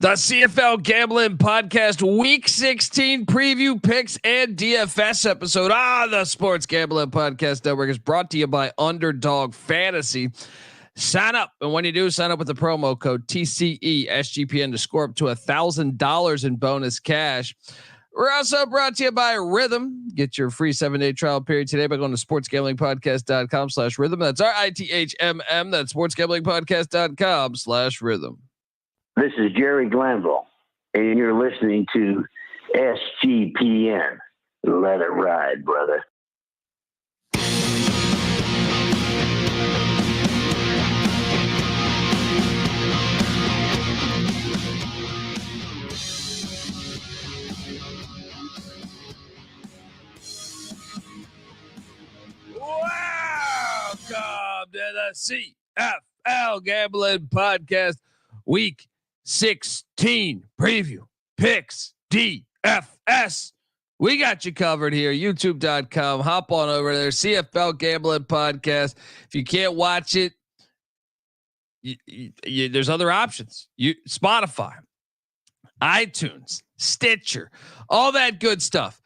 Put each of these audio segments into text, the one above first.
The CFL Gambling Podcast Week 16 preview picks and DFS episode. The Sports Gambling Podcast Network is brought to you by Underdog Fantasy. Sign up, and when you do, sign up with the promo code TCESGPN to score up to $1,000 in bonus cash. We're also brought to you by Rhythm. Get your free 7-day trial period today by going to sportsgamblingpodcast.com/rhythm. That's RITHMM. That's sportsgamblingpodcast.com/rhythm. This is Jerry Glanville, and you're listening to SGPN. Let it ride, brother. Welcome to the CFL Gambling Podcast Week 16 preview picks DFS. We got you covered here. YouTube.com. Hop on over there. CFL Gambling Podcast. If you can't watch it, there's other options. Spotify, iTunes, Stitcher, all that good stuff.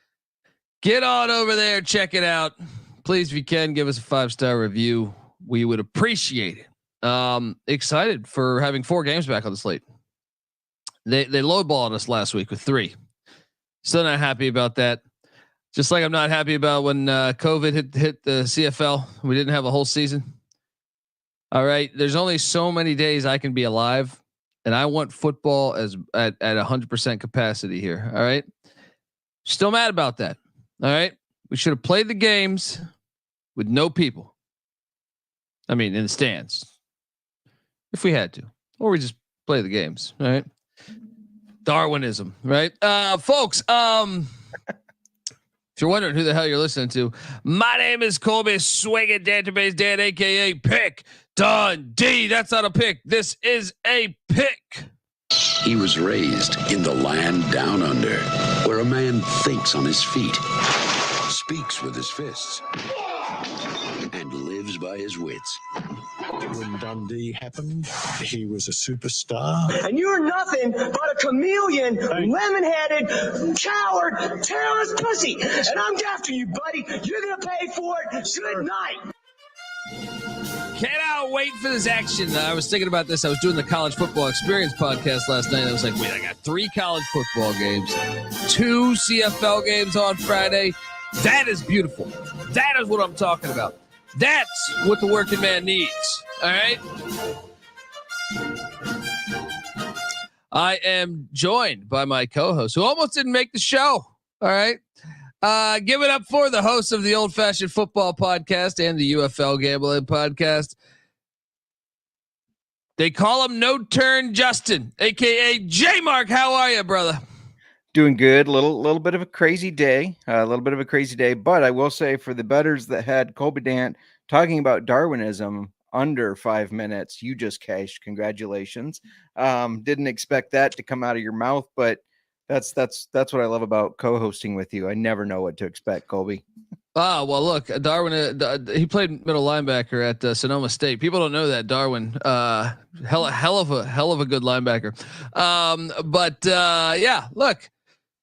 Get on over there. Check it out. Please, if you can, give us a 5-star review. We would appreciate it. Excited for having 4 games back on the slate. They lowballed us last week with 3. Still not happy about that. Just like I'm not happy about when COVID hit the CFL. We didn't have a whole season. All right, there's only so many days I can be alive, and I want football at 100% capacity here. All right, still mad about that. All right, we should have played the games with no people. I mean, in the stands, if we had to, or we just play the games. All right. Darwinism, right? Folks, if you're wondering who the hell you're listening to, my name is Colby Swinging Database Dan, aka Pick Dundee. That's not a pick. This is a pick. He was raised in the land down under, where a man thinks on his feet, speaks with his fists, and lives by his wits. When Dundee happened, he was a superstar. And you're nothing but a chameleon, lemon-headed, coward, terrorist pussy. And I'm after you, buddy. You're going to pay for it. Good night. Cannot wait for this action. I was thinking about this. I was doing the college football experience podcast last night. I was like, wait, I got 3 college football games, 2 CFL games on Friday. That is beautiful. That is what I'm talking about. That's what the working man needs. All right. I am joined by my co-host who almost didn't make the show. All right. Give it up for the host of the Old Fashioned Football Podcast and the UFL Gambling Podcast. They call him No Turn Justin, aka J Mark. How are you, brother? Doing good. Little bit of a crazy day. But I will say, for the bettors that had Colby Dant talking about Darwinism under 5 minutes, you just cashed. Congratulations. Didn't expect that to come out of your mouth, but that's what I love about co-hosting with you. I never know what to expect, Colby. Well, look, Darwin. He played middle linebacker at Sonoma State. People don't know that Darwin. Hell of a good linebacker. Yeah, look.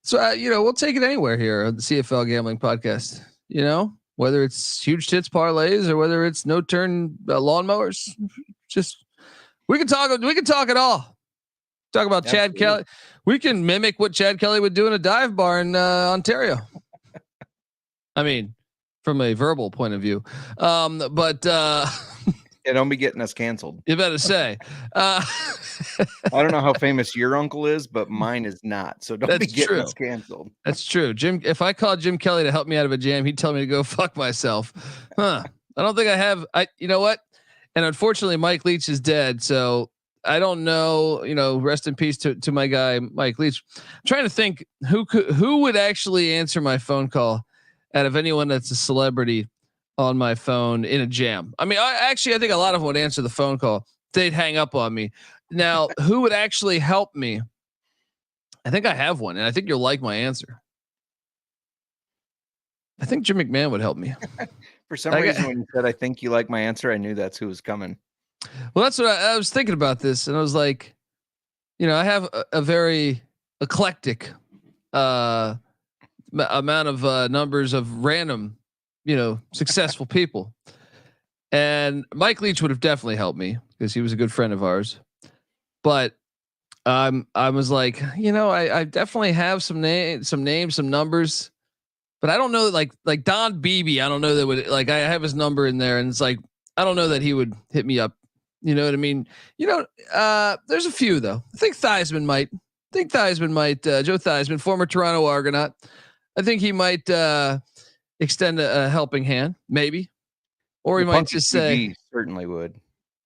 So, we'll take it anywhere here on the CFL Gambling Podcast, whether it's huge tits parlays or whether it's no turn lawnmowers. Just, we can talk it all. Talk about Absolutely. Chad Kelly. We can mimic what Chad Kelly would do in a dive bar in Ontario. I mean, from a verbal point of view. Yeah, don't be getting us canceled. You better say. I don't know how famous your uncle is, but mine is not. So don't be getting us canceled. That's true. Jim, if I called Jim Kelly to help me out of a jam, he'd tell me to go fuck myself. I don't think I have. You know what? And unfortunately, Mike Leach is dead. So I don't know, rest in peace to my guy, Mike Leach. I'm trying to think who would actually answer my phone call out of anyone that's a celebrity on my phone in a jam. I mean, I think a lot of them would answer the phone call. They'd hang up on me. Now, who would actually help me? I think I have one, and I think you'll like my answer. I think Jim McMahon would help me. For some reason, when you said, I think you like my answer, I knew that's who was coming. Well, that's what I was thinking about this. And I was like, I have a very eclectic amount of numbers of random, successful people. And Mike Leach would have definitely helped me because he was a good friend of ours. But I was like, I definitely have some names, some numbers, but I don't know like Don Beebe. I don't know that would I have his number in there, and it's like I don't know that he would hit me up. You know what I mean? There's a few though. I think Theismann might. Joe Theismann, former Toronto Argonaut. I think he might extend a helping hand, maybe, or he might just say, certainly would.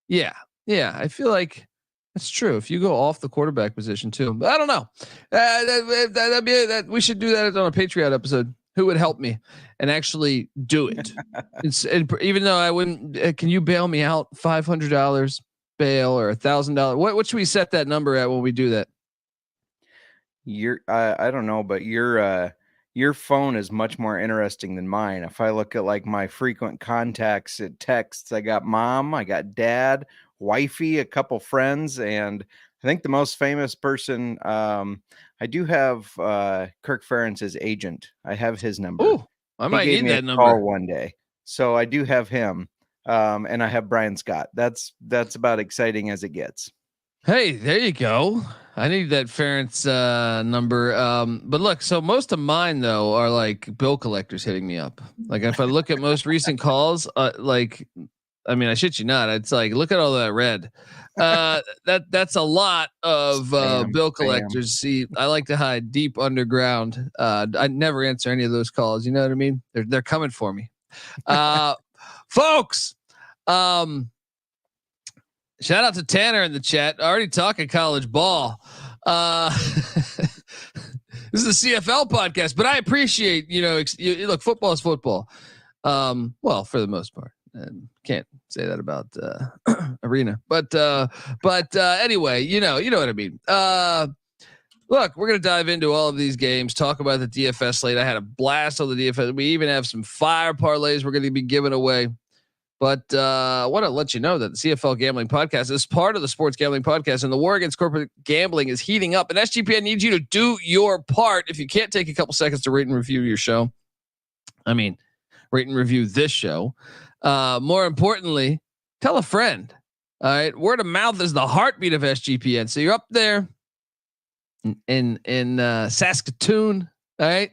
Yeah. I feel like that's true. If you go off the quarterback position too, but I don't know. That we should do that on a Patreon episode. Who would help me and actually do it? Even though I wouldn't, can you bail me out $500 bail or $1,000? What should we set that number at when we do that? I don't know, but your phone is much more interesting than mine. If I look at like my frequent contacts at texts, I got mom, I got dad, wifey, a couple friends, and I think the most famous person, I do have Kirk Ferentz's agent. I have his number. Ooh, I might need that number. Call one day. So I do have him. And I have Brian Scott. That's about exciting as it gets. Hey, there you go. I need that Ferentz number. But look, so most of mine though are like bill collectors hitting me up. Like if I look at most recent calls, I shit you not. It's like, look at all that red. That's a lot of bill collectors. See, I like to hide deep underground. I never answer any of those calls. You know what I mean? They're coming for me. Folks, shout out to Tanner in the chat. Already talking college ball. This is a CFL podcast, but I appreciate, look, football is football. Well, for the most part. Can't say that about arena, but anyway, you know what I mean. Look, we're gonna dive into all of these games, talk about the DFS slate. I had a blast on the DFS. We even have some fire parlays we're gonna be giving away. But I want to let you know that the CFL Gambling Podcast is part of the Sports Gambling Podcast, and the war against corporate gambling is heating up. And SGPN needs you to do your part. If you can't take a couple seconds to rate and review your show, rate and review this show. More importantly, tell a friend. All right. Word of mouth is the heartbeat of SGPN. So you're up there in Saskatoon. All right.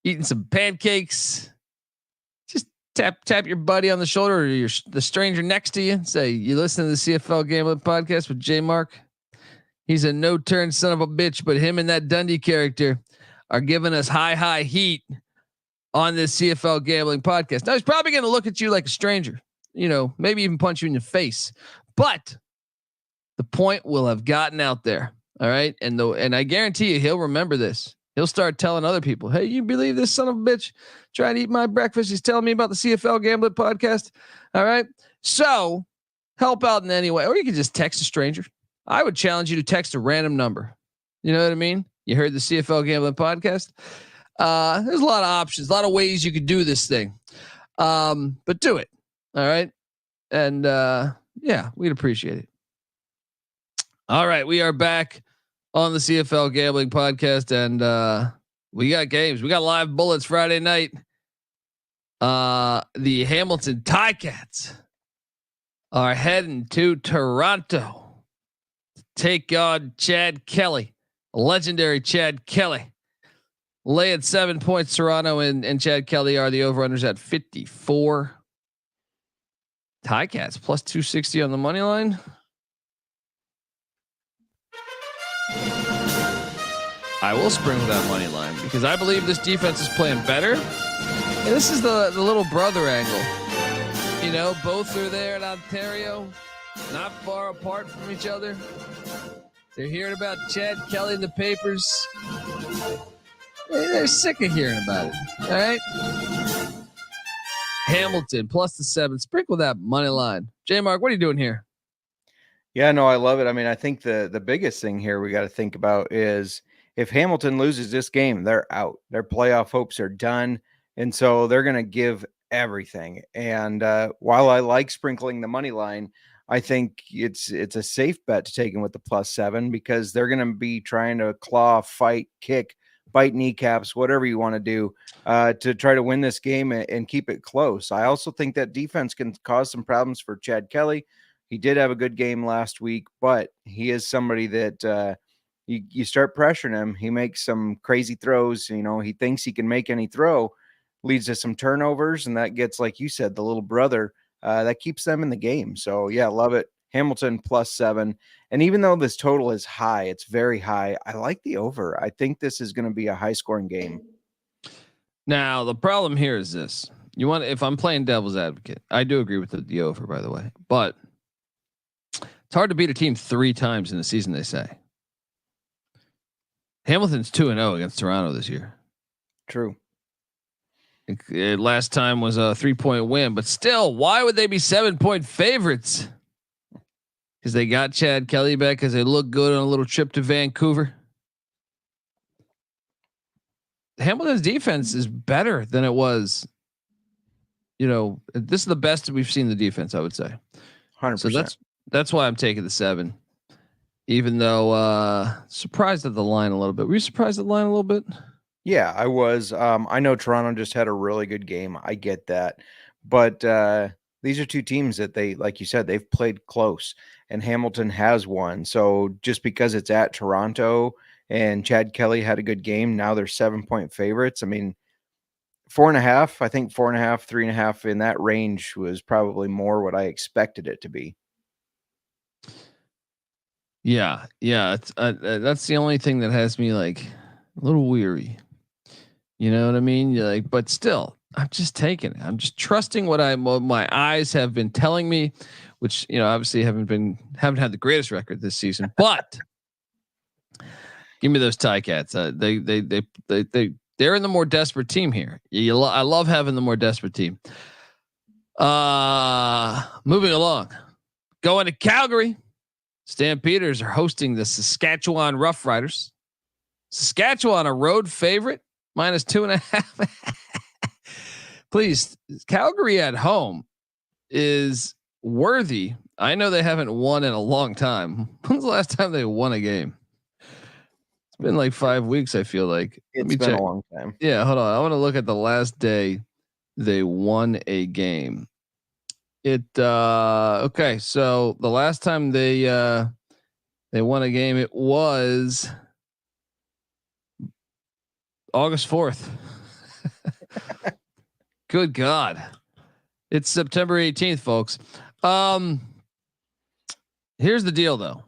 Eating some pancakes. Just tap your buddy on the shoulder or the stranger next to you. Say, you listen to the CFL Gambling Podcast with J Mark. He's a no-turn son of a bitch, but him and that Dundee character are giving us high heat on this CFL Gambling Podcast. Now he's probably going to look at you like a stranger, maybe even punch you in the face, but the point will have gotten out there. All right. And I guarantee you, he'll remember this. He'll start telling other people, hey, you believe this son of a bitch trying to eat my breakfast? He's telling me about the CFL Gambling Podcast. All right. So help out in any way, or you can just text a stranger. I would challenge you to text a random number. You know what I mean? You heard the CFL Gambling Podcast. There's a lot of options, a lot of ways you could do this thing. But do it. All right. And we'd appreciate it. All right. We are back on the CFL Gambling Podcast, and we got games. We got live bullets Friday night. The Hamilton Ticats are heading to Toronto to take on Chad Kelly, legendary Chad Kelly. Lay at 7 points. Toronto and Chad Kelly are the over-unders at 54. Ticats plus 260 on the money line. I will sprinkle that money line because I believe this defense is playing better. And this is the little brother angle. Both are there in Ontario, not far apart from each other. They're hearing about Chad Kelly in the papers. They're sick of hearing about it. All right. Hamilton plus the 7. Sprinkle that money line. J Mark, what are you doing here? Yeah, no, I love it. I think the biggest thing here we got to think about is if Hamilton loses this game, they're out. Their playoff hopes are done. And so they're going to give everything. And while I like sprinkling the money line, I think it's a safe bet to take him with the +7 because they're going to be trying to claw, fight, kick, bite kneecaps, whatever you want to do to try to win this game and keep it close. I also think that defense can cause some problems for Chad Kelly. He did have a good game last week, but he is somebody that you start pressuring him. He makes some crazy throws. You know, he thinks he can make any throw, leads to some turnovers, and that gets, like you said, the little brother that keeps them in the game. So yeah, love it. Hamilton +7. And even though this total is high, it's very high. I like the over. I think this is going to be a high scoring game. Now, the problem here is this. If I'm playing devil's advocate, I do agree with the over, by the way, but it's hard to beat a team 3 times in the season, they say. Hamilton's 2-0 against Toronto this year. True. Last time was a 3-point win, but still, why would they be 7-point favorites? Because they got Chad Kelly back, because they look good on a little trip to Vancouver. Hamilton's defense is better than it was. You know, this is the best we've seen the defense, I would say. 100%. So that's why I'm taking the 7. Even though surprised at the line a little bit. Were you surprised at the line a little bit? Yeah, I was. I know Toronto just had a really good game. I get that. But these are two teams that they, like you said, they've played close, and Hamilton has won. So just because it's at Toronto and Chad Kelly had a good game, now they're 7-point favorites. I mean, 4.5, I think 4.5, 3.5 in that range was probably more what I expected it to be. Yeah. It's, that's the only thing that has me like a little weary. You know what I mean? You're like, but still, I'm just taking it. I'm just trusting what my eyes have been telling me, which, you know, obviously haven't had the greatest record this season, but give me those Ticats. They're in the more desperate team here. I love having the more desperate team. Moving along, going to Calgary. Stampeders are hosting the Saskatchewan Roughriders. Saskatchewan, a road favorite, -2.5. Please, Calgary at home is worthy. I know they haven't won in a long time. When's the last time they won a game? It's been like 5 weeks, I feel like. It's been a long time. Yeah, hold on. I want to look at the last day they won a game. Okay, so the last time they won a game, it was August 4th. Good God. It's September 18th, folks. Here's the deal though.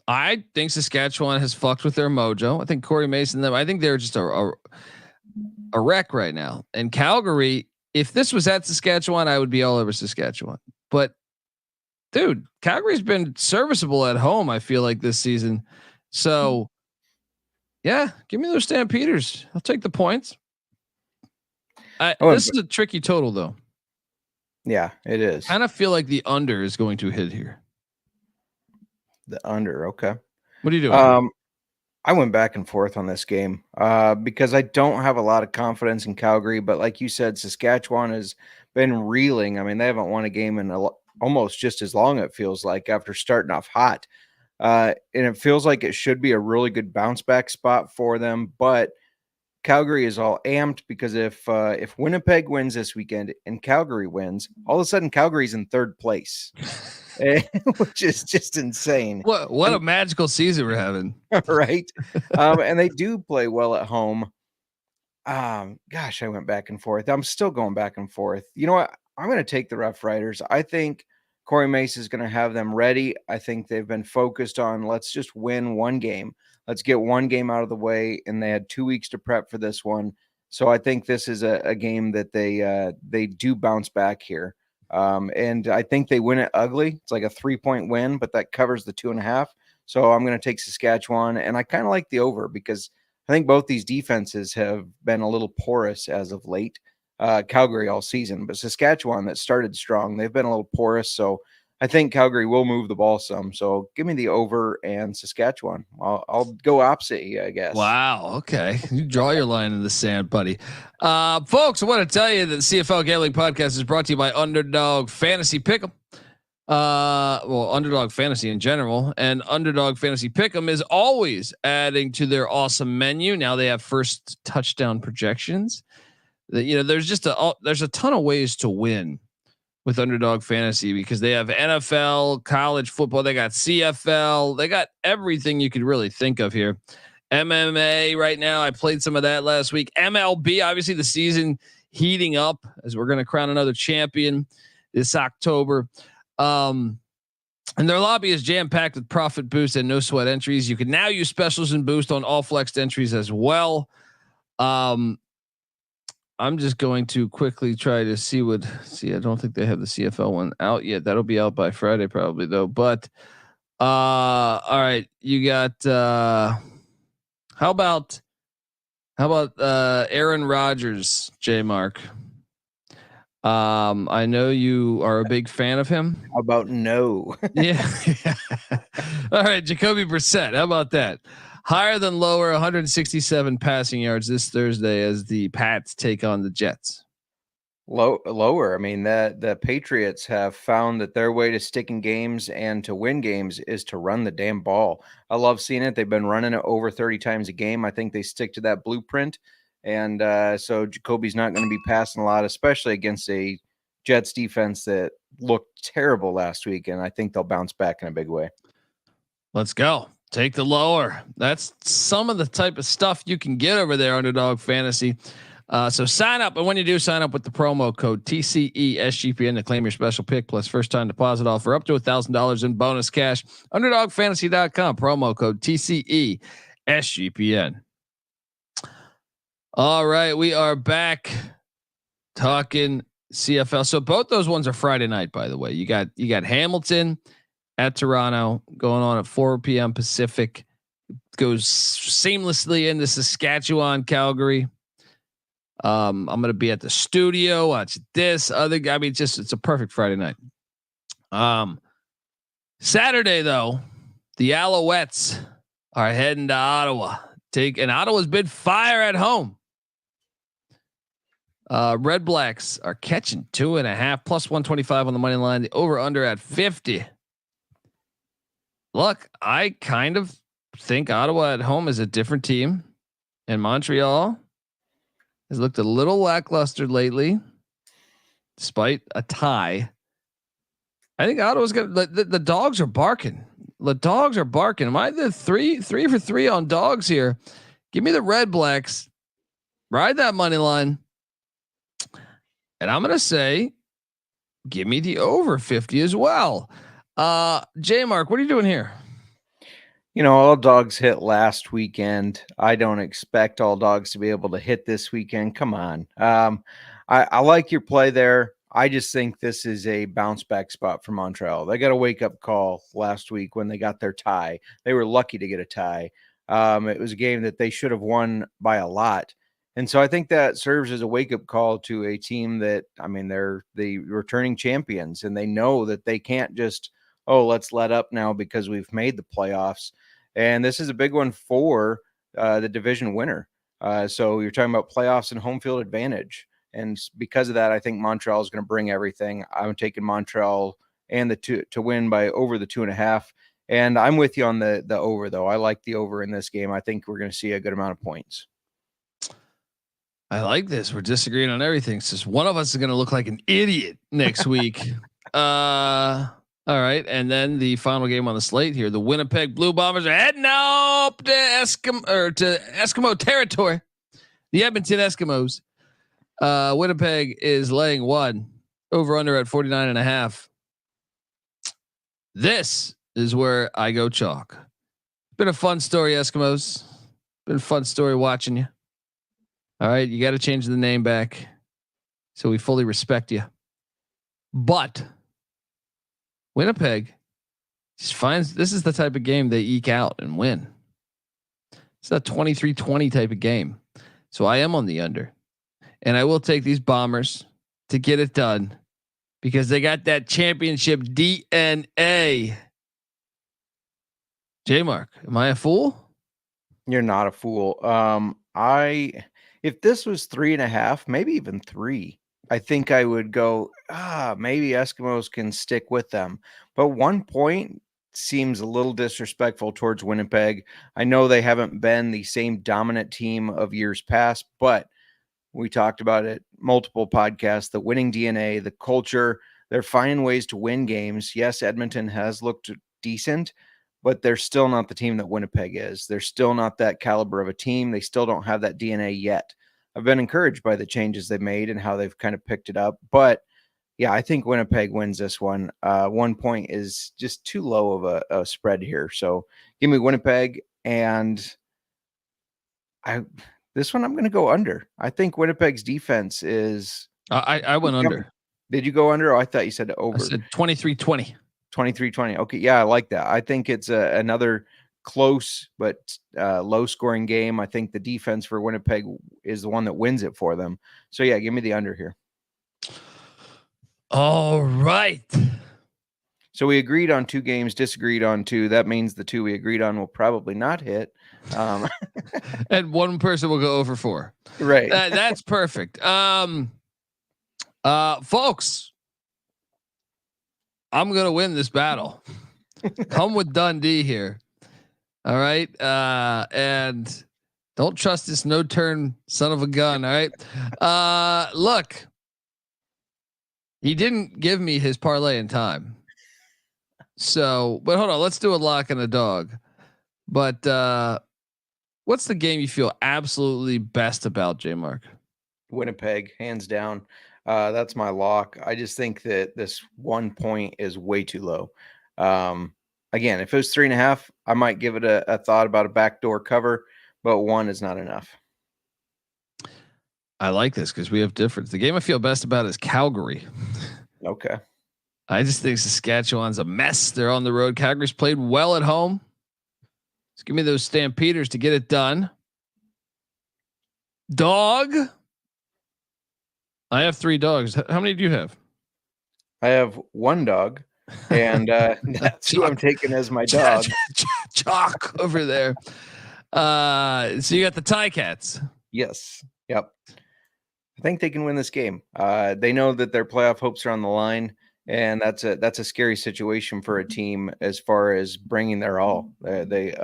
I think Saskatchewan has fucked with their mojo. I think Corey Mason, I think they're just a wreck right now. And Calgary, if this was at Saskatchewan, I would be all over Saskatchewan. But dude, Calgary's been serviceable at home, I feel like, this season. So yeah, give me those Stampeders. I'll take the points. This is a tricky total though. Yeah, it is. I kind of feel like the under is going to hit here. The under, okay. What are you doing? I went back and forth on this game because I don't have a lot of confidence in Calgary, but like you said, Saskatchewan has been reeling. I mean, they haven't won a game in almost just as long, it feels like, after starting off hot. And it feels like it should be a really good bounce back spot for them, but Calgary is all amped because if Winnipeg wins this weekend and Calgary wins, all of a sudden Calgary's in 3rd place. Which is just insane. What a magical season we're having. Right. And they do play well at home. Gosh, I went back and forth. I'm still going back and forth. You know what? I'm going to take the Rough Riders. I think Corey Mace is going to have them ready. I think they've been focused on, let's just win one game. Let's get one game out of the way. And they had 2 weeks to prep for this one. So I think this is a game that they do bounce back here. And I think they win it ugly. It's like a 3-point win, but that covers the 2.5. So I'm going to take Saskatchewan, and I kind of like the over because I think both these defenses have been a little porous as of late. Calgary all season, but Saskatchewan that started strong, they've been a little porous. So I think Calgary will move the ball some. So give me the over and Saskatchewan. I'll go opposite you, I guess. Wow. Okay. You draw your line in the sand, buddy. Folks, I want to tell you that the CFL Gambling Podcast is brought to you by Underdog Fantasy Pick'em. Well, Underdog Fantasy in general, and Underdog Fantasy Pick'em is always adding to their awesome menu. Now they have first touchdown projections. There's just there's a ton of ways to win with Underdog Fantasy because they have NFL, college football, they got CFL, they got everything you could really think of here. MMA right now, I played some of that last week. MLB, obviously the season heating up as we're going to crown another champion this October. And their lobby is jam packed with profit boost and no sweat entries. You can now use specials and boost on all flexed entries as well. I'm just going to quickly try to see. I don't think they have the CFL one out yet. That'll be out by Friday probably though. But all right, you got how about Aaron Rodgers, J Mark? I know you are a big fan of him. How about no? Yeah. All right, Jacoby Brissett. How about that? Higher than lower, 167 passing yards this Thursday as the Pats take on the Jets. Lower. I mean, the Patriots have found that their way to stick in games and to win games is to run the damn ball. I love seeing it. They've been running it over 30 times a game. I think they stick to that blueprint. And so Jacoby's not going to be passing a lot, especially against a Jets defense that looked terrible last week. And I think they'll bounce back in a big way. Let's go. Take the lower. That's some of the type of stuff you can get over there, Underdog Fantasy. So sign up. And when you do, sign up with the promo code TCESGPN to claim your special pick plus first time deposit offer up to $1,000 in bonus cash. UnderdogFantasy.com, promo code TCESGPN. All right, we are back talking CFL. So both those ones are Friday night, by the way. You got Hamilton at Toronto going on at 4 p.m. Pacific. Goes seamlessly into Saskatchewan, Calgary. I'm going to be at the studio, watch this other guy. I mean, it's a perfect Friday night. Saturday though, the Alouettes are heading to Ottawa. And Ottawa's been fire at home. Red Blacks are catching 2.5 plus 125 on the money line. The over under at 50. Look, I kind of think Ottawa at home is a different team, and Montreal has looked a little lackluster lately, despite a tie. I think Ottawa's got the dogs are barking. The dogs are barking. Am I the three for three on dogs here? Give me the Red Blacks. Ride that money line. And I'm going to say, give me the over 50 as well. J Mark, what are you doing here? You know, all dogs hit last weekend. I don't expect all dogs to be able to hit this weekend. Come on. I like your play there. I just think this is a bounce back spot for Montreal. They got a wake up call last week when they got their tie. They were lucky to get a tie. It was a game that they should have won by a lot. And so I think that serves as a wake up call to a team that, I mean, they're the returning champions and they know that they can't just, let's let up now because we've made the playoffs. And this is a big one for the division winner. So you're talking about playoffs and home field advantage. And because of that, I think Montreal is going to bring everything. I'm taking Montreal and the two to win by over the 2.5. And I'm with you on the over though. I like the over in this game. I think we're going to see a good amount of points. I like this. We're disagreeing on everything. It's just one of us is going to look like an idiot next week. All right. And then the final game on the slate here, the Winnipeg Blue Bombers are heading up to Eskimo territory. The Edmonton Eskimos. Winnipeg is laying 1 over under at 49.5. This is where I go chalk. Been a fun story, Eskimos. Been a fun story watching you. All right. You got to change the name back so we fully respect you. But Winnipeg just finds this is the type of game they eke out and win. It's a 23-20 type of game. So I am on the under. And I will take these Bombers to get it done because they got that championship DNA. J Mark, am I a fool? You're not a fool. If this was 3.5, maybe even 3, I think I would go, maybe Eskimos can stick with them. But 1 point seems a little disrespectful towards Winnipeg. I know they haven't been the same dominant team of years past, but we talked about it multiple podcasts, the winning DNA, the culture. They're finding ways to win games. Yes, Edmonton has looked decent, but they're still not the team that Winnipeg is. They're still not that caliber of a team. They still don't have that DNA yet. I've been encouraged by the changes they've made and how they've kind of picked it up. But yeah, I think Winnipeg wins this one. 1 point is just too low of a spread here. So give me Winnipeg, and this one I'm going to go under. I think Winnipeg's defense is. I went under. Did you go under? Oh, I thought you said over. I said 23-20. 23-20. Okay, yeah, I like that. I think it's another close but low-scoring game. I think the defense for Winnipeg is the one that wins it for them. So yeah, give me the under here. All right. So we agreed on 2 games, disagreed on 2. That means the 2 we agreed on will probably not hit. And one person will go over 4. Right. That's perfect. Folks, I'm going to win this battle. Come with Dundee here. All right. And don't trust this no turn son of a gun. All right. Look, he didn't give me his parlay in time. So, but hold on, let's do a lock and a dog. But what's the game you feel absolutely best about, J Mark? Winnipeg, hands down. That's my lock. I just think that this 1 point is way too low. Again, if it was 3.5, I might give it a thought about a backdoor cover, but 1 is not enough. I like this because we have difference. The game I feel best about is Calgary. Okay. I just think Saskatchewan's a mess. They're on the road. Calgary's played well at home. Just give me those Stampeders to get it done. Dog. I have 3 dogs. How many do you have? I have 1 dog, and that's who I'm taking as my dog. Chalk over there. So you got the Ticats. Yes. Yep. I think they can win this game. They know that their playoff hopes are on the line, and that's a scary situation for a team as far as bringing their all. They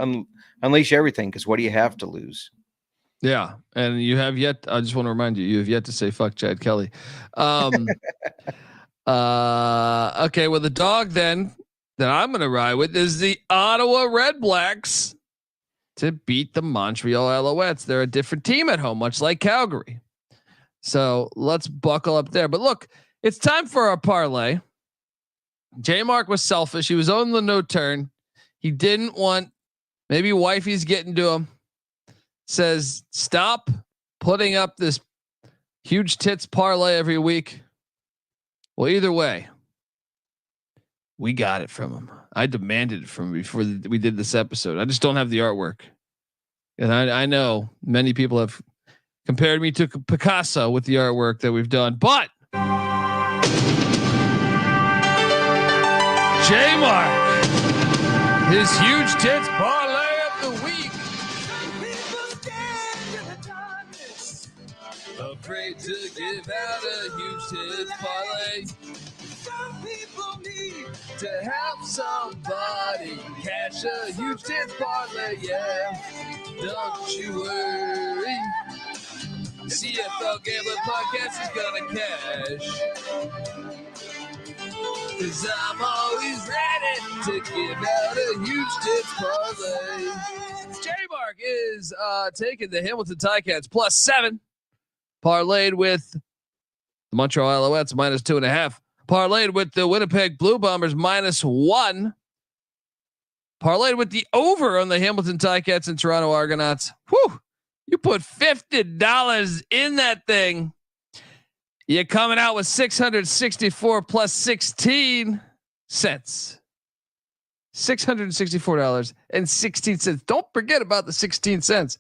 unleash everything because what do you have to lose? Yeah, and you have yet. I just want to remind you, you have yet to say fuck Chad Kelly. Okay, well, the dog then that I'm going to ride with is the Ottawa Redblacks to beat the Montreal Alouettes. They're a different team at home, much like Calgary. So let's buckle up there. But look, it's time for our parlay. J Mark was selfish. He was on the no turn. He didn't want, maybe wifey's getting to him. Says, stop putting up this huge tits parlay every week. Well, either way, we got it from him. I demanded it from him before we did this episode. I just don't have the artwork. And I know many people have compared me to Picasso with the artwork that we've done, but J-Mark, his huge tits parlay of the week. Afraid to give out a huge tits parlay. Some people need to have somebody cash a huge tits parlay. Yeah, don't you worry. CFL Gambling Podcast is gonna cash. 'Cause I'm always ready to give out a huge tits parlay. J-Mark is taking the Hamilton Ticats +7. Parlayed with the Montreal Alouettes -2.5. Parlayed with the Winnipeg Blue Bombers -1. Parlayed with the over on the Hamilton Ticats and Toronto Argonauts. Whew. You put $50 in that thing. You're coming out with $664 plus 16 cents. $664.16. Don't forget about the 16 cents.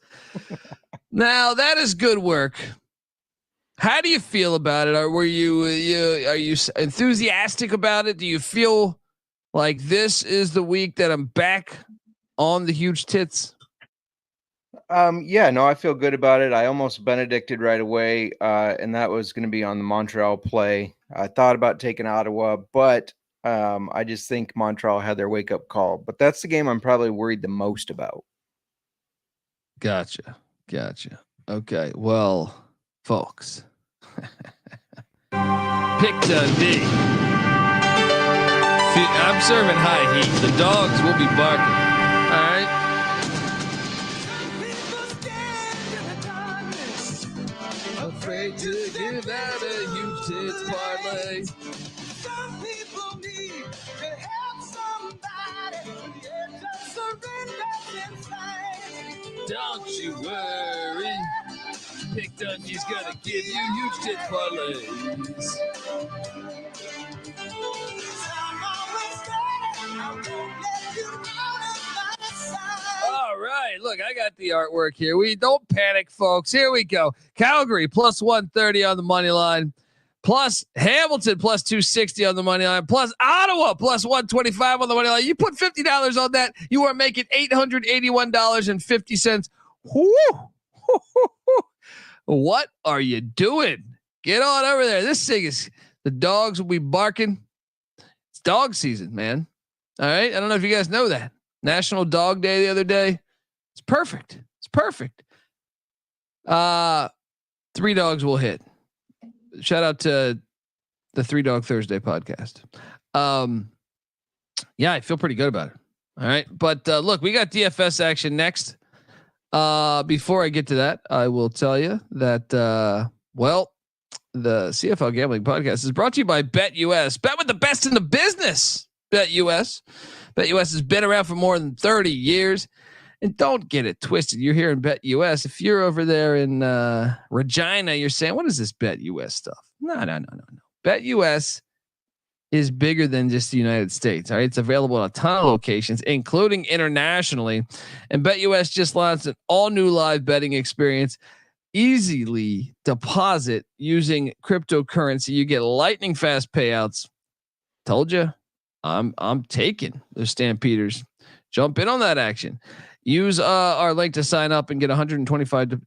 Now that is good work. How do you feel about it? Are you enthusiastic about it? Do you feel like this is the week that I'm back on the huge tits? Yeah, no, I feel good about it. I almost Benedicted right away, and that was going to be on the Montreal play. I thought about taking Ottawa, but I just think Montreal had their wake up call. But that's the game I'm probably worried the most about. Gotcha. Okay. Well, folks, pick Dundee. I'm serving high heat. The dogs will be barking. All right. Afraid to give out a huge tits parlay. Some people need to help somebody when the edge of surrender inside. Don't you worry. Pick Dundee's gonna give you huge tits parlays. All right, look, I got the artwork here. We don't panic, folks. Here we go. Calgary plus 130 on the money line, plus Hamilton plus 260 on the money line, plus Ottawa plus 125 on the money line. You put $50 on that, you are making $881.50. Whoo! What are you doing? Get on over there. This thing is, the dogs will be barking. It's dog season, man. All right. I don't know if you guys know that. National Dog Day the other day. It's perfect. It's perfect. 3 dogs will hit. Shout out to the 3 Dog Thursday podcast. Yeah, I feel pretty good about it. All right. But look, we got DFS action next. Before I get to that, I will tell you that, the CFL Gambling Podcast is brought to you by BetUS. Bet with the best in the business. BetUS. BetUS has been around for more than 30 years. And don't get it twisted. You're here in BetUS. If you're over there in Regina, you're saying, what is this BetUS stuff? No. BetUS is bigger than just the United States. All right. It's available in a ton of locations, including internationally. And BetUS just launched an all new live betting experience. Easily deposit using cryptocurrency. You get lightning fast payouts. Told you, I'm taking the Stampeders. Jump in on that action. Use our link to sign up and get 125%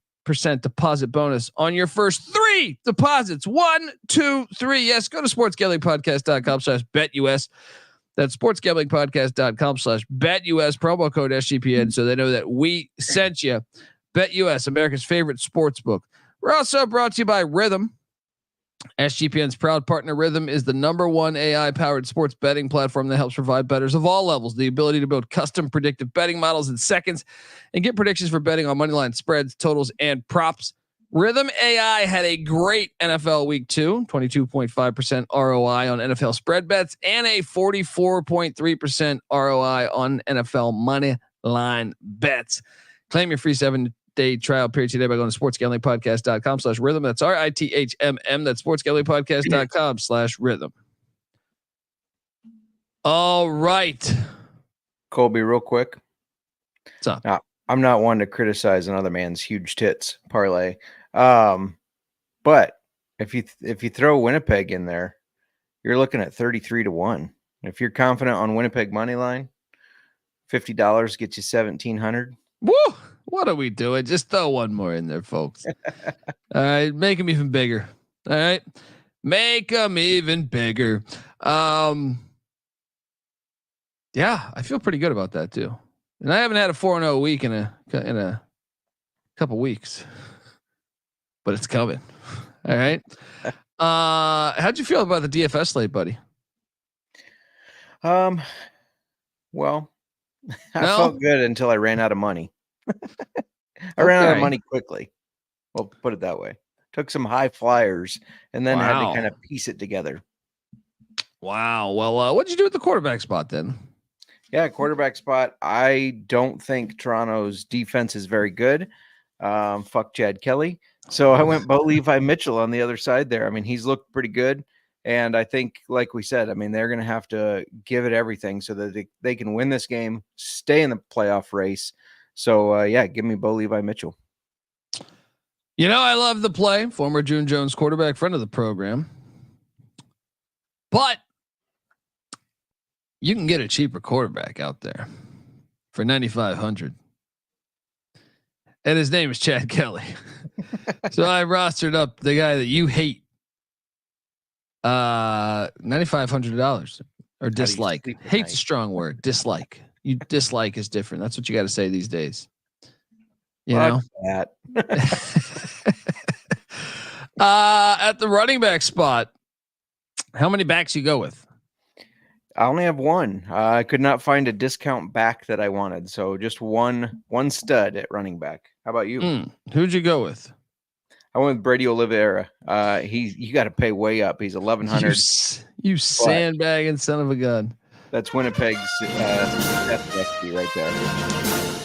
deposit bonus on your first 3 deposits. 1, 2, 3. Yes, go to sportsgamblingpodcast.com/betus. That's sportsgamblingpodcast.com/betus. Promo code SGPN so they know that we sent you. BetUS, America's favorite sports book. We're also brought to you by Rhythm. SGPN's proud partner. Rhythm is the #1 AI-powered sports betting platform that helps provide bettors of all levels the ability to build custom predictive betting models in seconds and get predictions for betting on moneyline spreads, totals, and props. Rhythm AI had a great NFL week 2, 22.5% ROI on NFL spread bets, and a 44.3% ROI on NFL money line bets. Claim your free 7-day trial period today by going to sportsgamblingpodcast.com/rhythm. That's RITHMM. That's sportsgamblingpodcast.com/rhythm. All right. Colby, real quick. What's up? Now, I'm not one to criticize another man's huge tits parlay. But if you throw Winnipeg in there, you're looking at 33-1. If you're confident on Winnipeg money line, $50 gets you 1,700. Woo! What are we doing? Just throw one more in there, folks. All right, make them even bigger. All right, make them even bigger. Yeah, I feel pretty good about that too. And I haven't had a 4-0 week in a couple weeks, but it's coming. All right. How'd you feel about the DFS slate, buddy? Well, I felt good until I ran out of money. I ran out of money quickly. Well, put it that way. Took some high flyers and then had to kind of piece it together. Wow. Well, what'd you do with the quarterback spot then? Yeah, quarterback spot. I don't think Toronto's defense is very good. Fuck Chad Kelly. So I went Bo Levi Mitchell on the other side there. I mean, he's looked pretty good. And I think, like we said, I mean, they're going to have to give it everything so that they can win this game, stay in the playoff race. So, yeah, give me Bo Levi Mitchell. You know, I love the play. Former June Jones quarterback, friend of the program. But you can get a cheaper quarterback out there for $9,500. and his name is Chad Kelly. So I rostered up the guy that you hate. $9,500 or dislike. Hate's a strong word. Dislike. You dislike is different. That's what you got to say these days. You know that. At the running back spot, how many backs you go with? I only have one. I could not find a discount back that I wanted, so just one stud at running back. How about you? Who'd you go with? I went with Brady Oliveira. You got to pay way up. He's 1,100. You sandbagging son of a gun. That's Winnipeg's death recipe right there.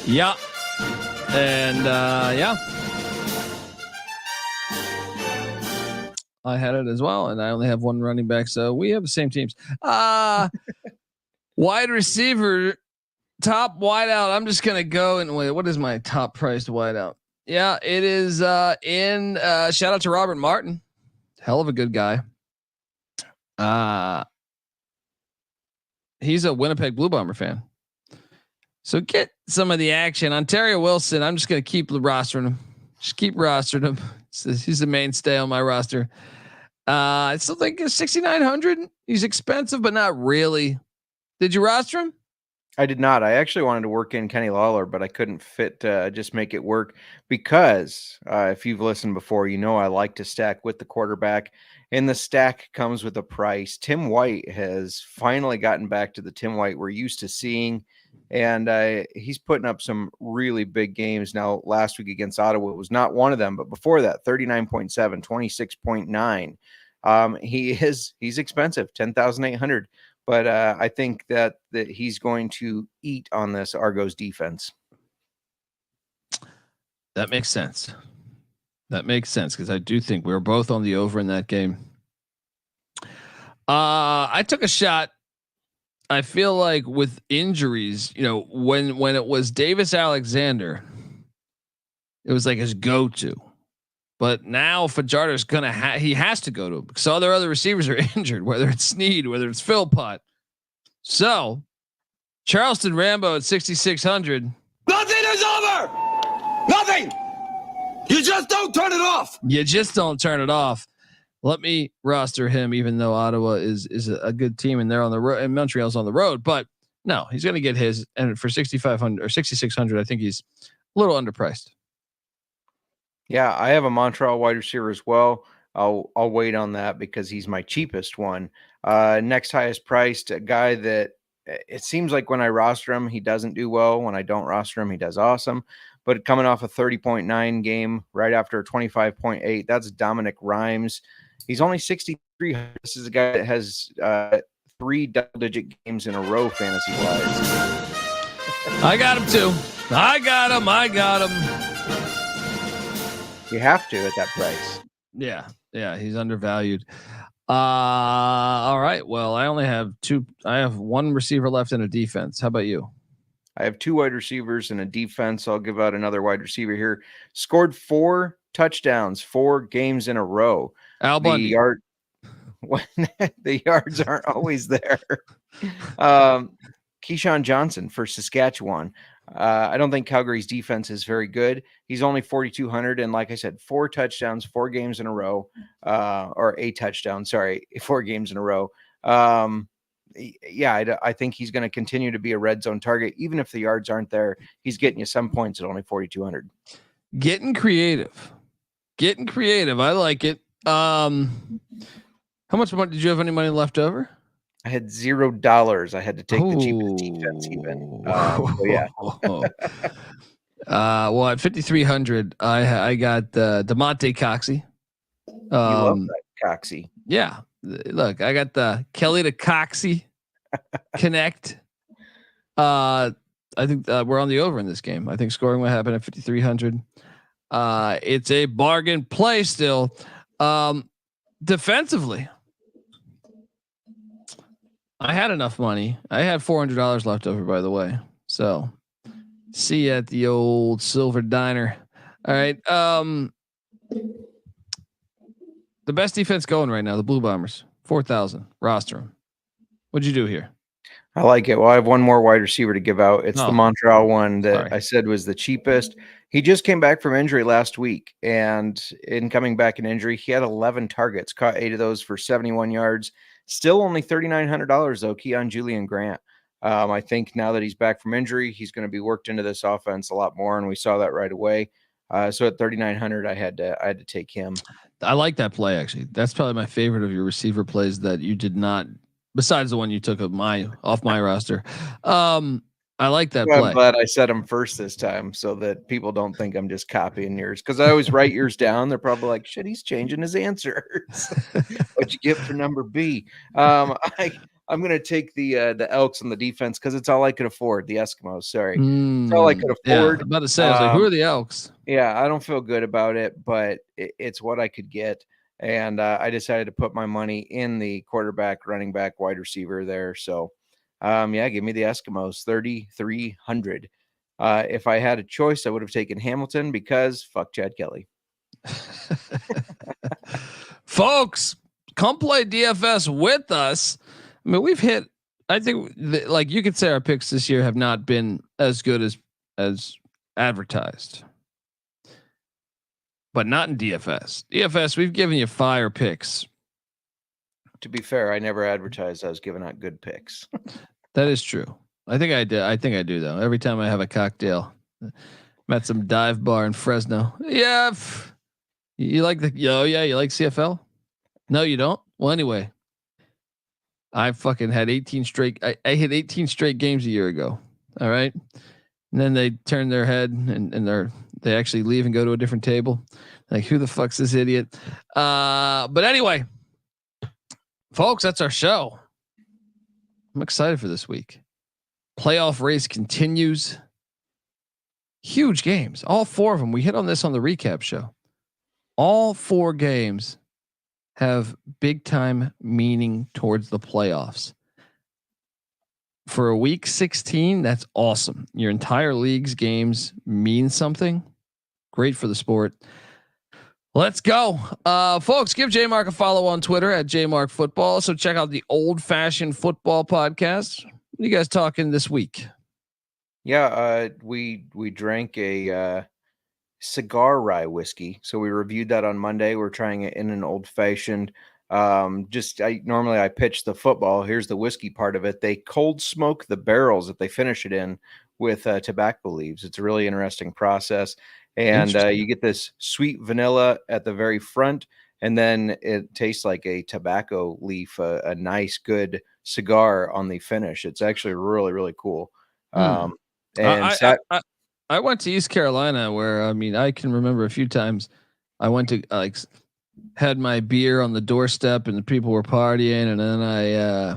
Yeah, and yeah, I had it as well, and I only have one running back, so we have the same teams. Wide receiver, top wideout. I'm just gonna go and wait. What is my top priced wideout? Yeah, it is shout out to Robert Martin. Hell of a good guy. He's a Winnipeg Blue Bomber fan. So get some of the action. Ontario Wilson, I'm just going to keep rostering him. Just keep rostering him. He's the mainstay on my roster. I still think 6,900. He's expensive, but not really. Did you roster him? I did not. I actually wanted to work in Kenny Lawler, but I couldn't fit just make it work because if you've listened before, you know I like to stack with the quarterback, and the stack comes with a price. Tim White has finally gotten back to the Tim White we're used to seeing, and he's putting up some really big games. Now, last week against Ottawa was not one of them, but before that, 39.7, 26.9. He's expensive, 10,800. But I think that he's going to eat on this Argos defense. That makes sense. That makes sense because I do think we were both on the over in that game. I took a shot. I feel like with injuries, you know, when it was Davis Alexander, it was like his go-to. But now Fajardo's he has to go to him because all their other receivers are injured, whether it's Snead, whether it's Philpott. So Charleston Rambo at 6,600. Nothing is over. Nothing. You just don't turn it off. You just don't turn it off. Let me roster him, even though Ottawa is a good team and they're on the road and Montreal's on the road. But no, he's going to get his. And for 6,500 or 6,600, I think he's a little underpriced. Yeah, I have a Montreal wide receiver as well. I'll wait on that because he's my cheapest one. Next highest priced, a guy that it seems like when I roster him, he doesn't do well. When I don't roster him, he does awesome. But coming off a 30.9 game right after a 25.8, that's Dominic Rhymes. He's only 6,300. This is a guy that has 3 double-digit games in a row fantasy-wise. I got him too. I got him. You have to at that price. Yeah, he's undervalued. All right. Well, I only have 2. I have 1 receiver left in a defense. How about you? I have 2 wide receivers and a defense. I'll give out another wide receiver here. Scored 4 touchdowns, 4 games in a row. Al Bundy. The yards aren't always there. Keyshawn Johnson for Saskatchewan. I don't think Calgary's defense is very good. He's only 4,200. And like I said, 4 touchdowns, 4 games in a row, or a touchdown. Sorry, 4 games in a row. Yeah, I think he's going to continue to be a red zone target. Even if the yards aren't there, he's getting you some points at only 4,200. Getting creative. I like it. How much money did you have? Any money left over? I had $0. I had to take the cheapest defense even. So yeah. Well, at 5,300, I got DeMonte Coxey. You love that Coxey. Yeah. Look, I got the Kelly to Coxey connect. I think we're on the over in this game. I think scoring will happen at 5,300. It's a bargain play still. Defensively, I had enough money. I had $400 left over, by the way. So see you at the old Silver Diner. All right. The best defense going right now, the Blue Bombers, 4,000 roster them. What'd you do here? I like it. Well, I have one more wide receiver to give out. It's the Montreal one that I said was the cheapest. He just came back from injury last week, and in coming back in injury, he had 11 targets, caught 8 of those for 71 yards. Still only $3,900 though. Keon Julian Grant. I think now that he's back from injury, he's going to be worked into this offense a lot more, and we saw that right away. So at 3,900, I had to take him. I like that play actually. That's probably my favorite of your receiver plays that you did not, besides the one you took off my roster. I like that play. I'm glad I said him first this time so that people don't think I'm just copying yours, because I always write yours down. They're probably like, shit, he's changing his answers. What'd you get for number B? I'm going to take the Elks on the defense because it's all I could afford. The Eskimos, sorry. It's all I could afford. Yeah, I'm about to say, I was like, who are the Elks? Yeah, I don't feel good about it, but it's what I could get. And I decided to put my money in the quarterback, running back, wide receiver there. So, give me the Eskimos, 3,300. If I had a choice, I would have taken Hamilton because fuck Chad Kelly. Folks, come play DFS with us. I mean, we've hit, I think like you could say our picks this year have not been as good as advertised, but not in DFS. DFS, we've given you fire picks. To be fair, I never advertised I was giving out good picks. That is true. I think I did. I think I do though. Every time I have a cocktail, I'm at some dive bar in Fresno. Yeah. You like you like CFL? No, you don't. Well, anyway, I fucking had 18 straight. I hit 18 straight games a year ago. All right. And then they turn their head and they actually leave and go to a different table. Like, who the fuck's this idiot? But anyway, folks, that's our show. I'm excited for this week. Playoff race continues. Huge games. All 4 of them. We hit on this on the recap show. All 4 games have big time meaning towards the playoffs. For a week 16, that's awesome. Your entire league's games mean something. Great for the sport. Let's go. Folks, give J Mark a follow on Twitter at JMarkFootball. Also check out the Old Fashioned Football podcast. What are you guys talking this week? Yeah, we drank a cigar rye whiskey. So we reviewed that on Monday. We're trying it in an old fashioned. Normally I pitch the football. Here's the whiskey part of it. They cold smoke the barrels that they finish it in with tobacco leaves. It's a really interesting process. And you get this sweet vanilla at the very front, and then it tastes like a tobacco leaf, a nice, good cigar on the finish. It's actually really, really cool. I went to East Carolina where, I mean, I can remember a few times I went to had my beer on the doorstep and the people were partying. And then I,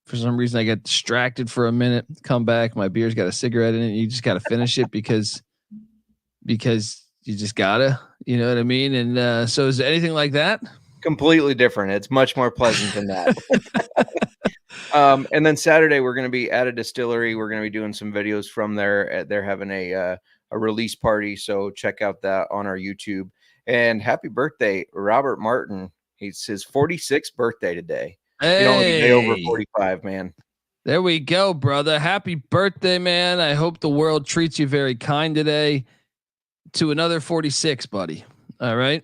for some reason I get distracted for a minute, come back, my beer's got a cigarette in it. You just got to finish it because you just gotta, you know what I mean? And so is it anything like that? Completely different. It's much more pleasant than that. And then Saturday we're going to be at a distillery. We're going to be doing some videos from there. They're having a release party, so check out that on our YouTube. And happy birthday, Robert Martin. It's his 46th birthday today. Hey. You don't need to be over 45, man. There we go, brother. Happy birthday, man. I hope the world treats you very kind today. To another 46, buddy. All right.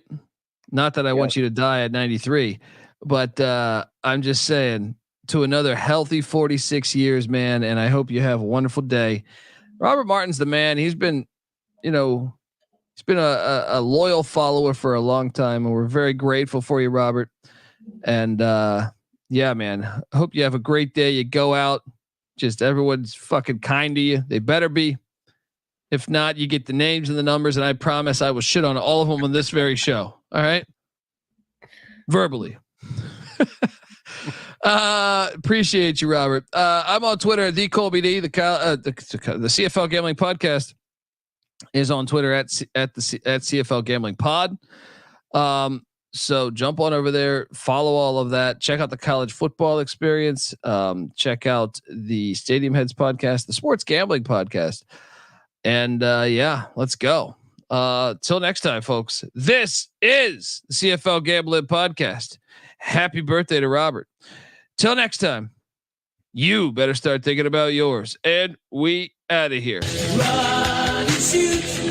Not that I want you to die at 93, but I'm just saying, to another healthy 46 years, man. And I hope you have a wonderful day. Robert Martin's the man. He's been, he's been a loyal follower for a long time, and we're very grateful for you, Robert. And yeah, man, I hope you have a great day. You go out, just everyone's fucking kind to you. They better be. If not, you get the names and the numbers, and I promise I will shit on all of them on this very show. All right. Verbally. Appreciate you, Robert. I'm on Twitter at @TheColbyD. The CFL Gambling Podcast is on Twitter at CFL Gambling Pod. So jump on over there, follow all of that. Check out the College Football Experience. Check out the Stadium Heads Podcast, the Sports Gambling Podcast. And yeah, let's go. Till next time, folks. This is the CFL Gambling Podcast. Happy birthday to Robert. Till next time, you better start thinking about yours. And we out of here. shoot.